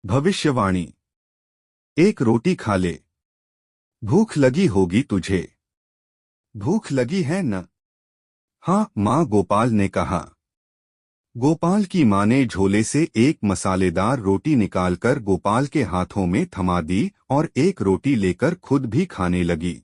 भविष्यवाणी। एक रोटी खा ले। भूख लगी होगी तुझे। भूख लगी है न? हाँ माँ, गोपाल ने कहा। गोपाल की माँ ने झोले से एक मसालेदार रोटी निकालकर गोपाल के हाथों में थमा दी और एक रोटी लेकर खुद भी खाने लगी।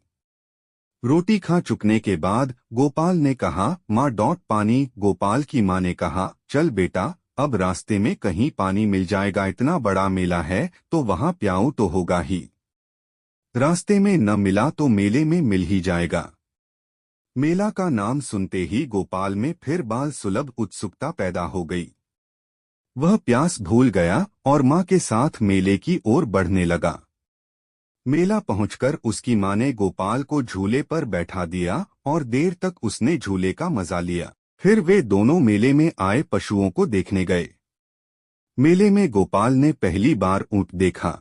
रोटी खा चुकने के बाद गोपाल ने कहा, माँ पानी। गोपाल की माँ ने कहा, चल बेटा, अब रास्ते में कहीं पानी मिल जाएगा, इतना बड़ा मेला है तो वहाँ प्याऊ तो होगा ही। रास्ते में न मिला तो मेले में मिल ही जाएगा। मेला का नाम सुनते ही गोपाल में फिर बाल सुलभ उत्सुकता पैदा हो गई। वह प्यास भूल गया और माँ के साथ मेले की ओर बढ़ने लगा। मेला पहुंचकर उसकी माँ ने गोपाल को झूले पर बैठा दिया और देर तक उसने झूले का मजा लिया। फिर वे दोनों मेले में आए पशुओं को देखने गए। मेले में गोपाल ने पहली बार ऊंट देखा।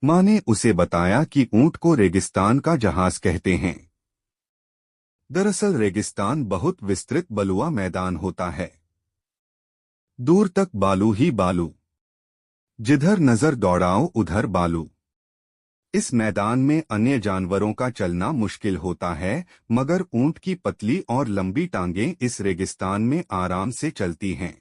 माँ ने उसे बताया कि ऊंट को रेगिस्तान का जहाज कहते हैं। दरअसल रेगिस्तान बहुत विस्तृत बलुआ मैदान होता है। दूर तक बालू ही बालू, जिधर नजर दौड़ाओ उधर बालू। इस मैदान में अन्य जानवरों का चलना मुश्किल होता है, मगर ऊंट की पतली और लंबी टांगें इस रेगिस्तान में आराम से चलती हैं।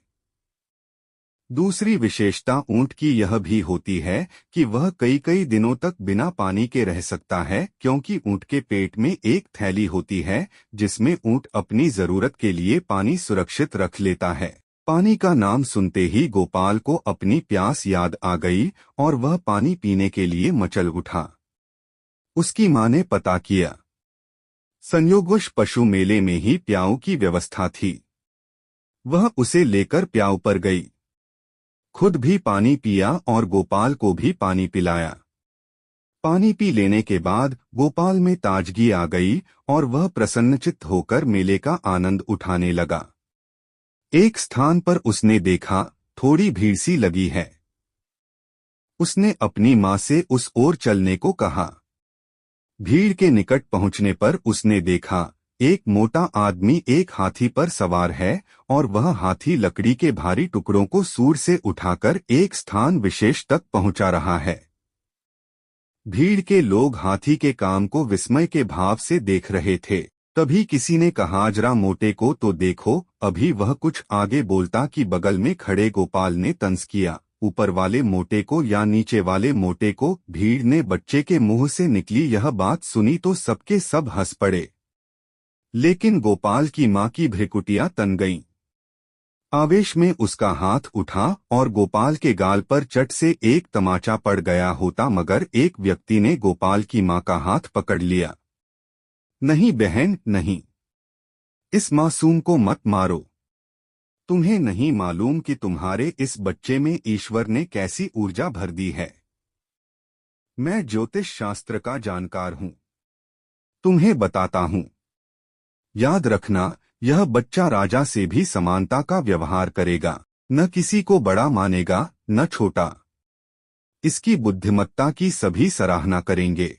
दूसरी विशेषता ऊंट की यह भी होती है कि वह कई कई दिनों तक बिना पानी के रह सकता है, क्योंकि ऊंट के पेट में एक थैली होती है जिसमें ऊंट अपनी जरूरत के लिए पानी सुरक्षित रख लेता है। पानी का नाम सुनते ही गोपाल को अपनी प्यास याद आ गई और वह पानी पीने के लिए मचल उठा। उसकी माँ ने पता किया। संयोगवश पशु मेले में ही प्याऊ की व्यवस्था थी। वह उसे लेकर प्याऊ पर गई, खुद भी पानी पिया और गोपाल को भी पानी पिलाया। पानी पी लेने के बाद गोपाल में ताजगी आ गई और वह प्रसन्नचित्त होकर मेले का आनंद उठाने लगा। एक स्थान पर उसने देखा, थोड़ी भीड़ सी लगी है। उसने अपनी माँ से उस ओर चलने को कहा। भीड़ के निकट पहुंचने पर उसने देखा, एक मोटा आदमी एक हाथी पर सवार है और वह हाथी लकड़ी के भारी टुकड़ों को सूर से उठाकर एक स्थान विशेष तक पहुंचा रहा है। भीड़ के लोग हाथी के काम को विस्मय के भाव से देख रहे थे। तभी किसी ने कहा, जरा मोटे को तो देखो। अभी वह कुछ आगे बोलता कि बगल में खड़े गोपाल ने तंज किया, ऊपर वाले मोटे को या नीचे वाले मोटे को। भीड़ ने बच्चे के मुंह से निकली यह बात सुनी तो सबके सब हंस पड़े, लेकिन गोपाल की माँ की भ्रिकुटियां तन गईं। आवेश में उसका हाथ उठा और गोपाल के गाल पर चट से एक तमाचा पड़ गया होता, मगर एक व्यक्ति ने गोपाल की माँ का हाथ पकड़ लिया। नहीं बहन नहीं, इस मासूम को मत मारो। तुम्हें नहीं मालूम कि तुम्हारे इस बच्चे में ईश्वर ने कैसी ऊर्जा भर दी है। मैं ज्योतिष शास्त्र का जानकार हूँ, तुम्हें बताता हूँ। याद रखना, यह बच्चा राजा से भी समानता का व्यवहार करेगा, न किसी को बड़ा मानेगा न छोटा। इसकी बुद्धिमत्ता की सभी सराहना करेंगे।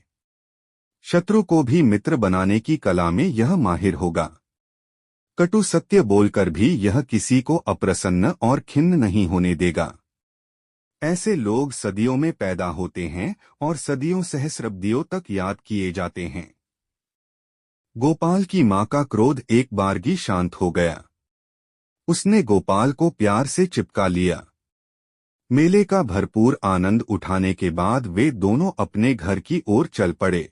शत्रु को भी मित्र बनाने की कला में यह माहिर होगा। कटु सत्य बोलकर भी यह किसी को अप्रसन्न और खिन्न नहीं होने देगा। ऐसे लोग सदियों में पैदा होते हैं और सदियों सहस्राब्दियों तक याद किए जाते हैं। गोपाल की माँ का क्रोध एक बारगी शांत हो गया। उसने गोपाल को प्यार से चिपका लिया। मेले का भरपूर आनंद उठाने के बाद वे दोनों अपने घर की ओर चल पड़े।